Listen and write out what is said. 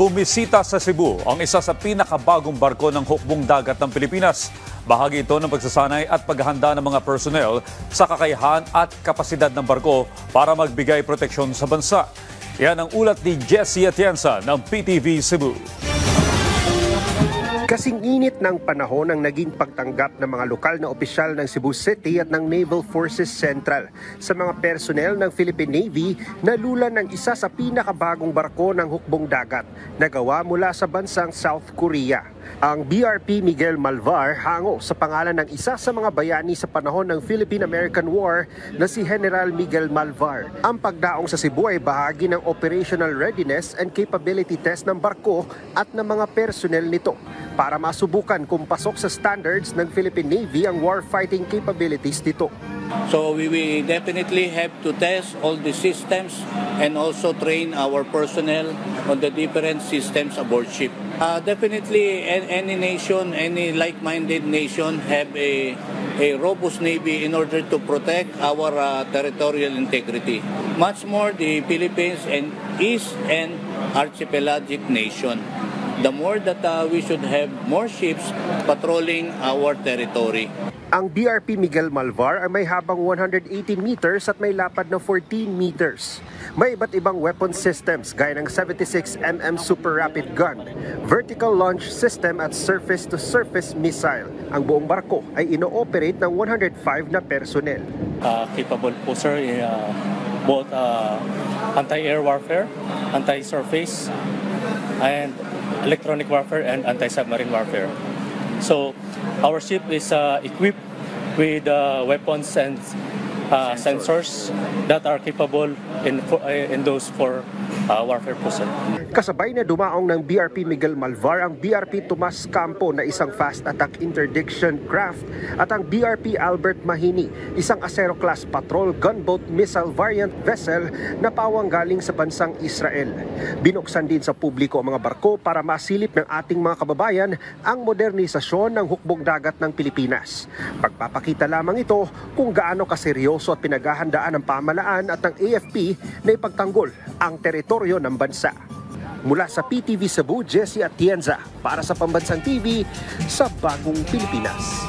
Bumisita sa Cebu ang isa sa pinakabagong barko ng hukbong dagat ng Pilipinas. Bahagi ito ng pagsasanay at paghahanda ng mga personnel sa kakayahan at kapasidad ng barko para magbigay proteksyon sa bansa. Yan ang ulat ni Jessie Atienza ng PTV Cebu. Kasing init ng panahon ang naging pagtanggap ng mga lokal na opisyal ng Cebu City at ng Naval Forces Central sa mga personnel ng Philippine Navy na lula ng isa sa pinakabagong barko ng hukbong dagat na gawa mula sa bansang South Korea. Ang BRP Miguel Malvar hango sa pangalan ng isa sa mga bayani sa panahon ng Philippine-American War na si General Miguel Malvar. Ang pagdaong sa Cebu ay bahagi ng operational readiness and capability test ng barko at ng mga personnel nito para masubukan kung pasok sa standards ng Philippine Navy ang warfighting capabilities nito. So we definitely have to test all the systems and also train our personnel on the different systems aboard ship. Definitely any nation, any like-minded nation have a robust navy in order to protect our territorial integrity. Much more the Philippines is an archipelagic nation. The more that we should have more ships patrolling our territory. Ang BRP Miguel Malvar ay may habang 118 meters at may lapad na 14 meters. May iba't ibang weapon systems gaya ng 76mm Super Rapid Gun, vertical launch system at surface-to-surface missile. Ang buong barko ay ino-operate ng 105 na personnel. Capable po sir both anti-air warfare, anti-surface, and electronic warfare and anti-submarine warfare. So our ship is equipped with weapons and sensors that are capable in those for warfare po sir. Kasabay na dumaong ng BRP Miguel Malvar ang BRP Tomas Campo na isang fast attack interdiction craft at ang BRP Albert Mahini, isang Acero-class patrol gunboat missile variant vessel na pawang galing sa bansang Israel. Binuksan din sa publiko ang mga barko para masilip ng ating mga kababayan ang modernisasyon ng hukbong dagat ng Pilipinas. Pagpapakita lamang ito kung gaano kaseryoso at pinaghahandaan ng pamahalaan at ng AFP na ipagtanggol ang teritoryo ng bansa. Mula sa PTV Cebu, Jessie Atienza para sa Pambansang TV sa Bagong Pilipinas.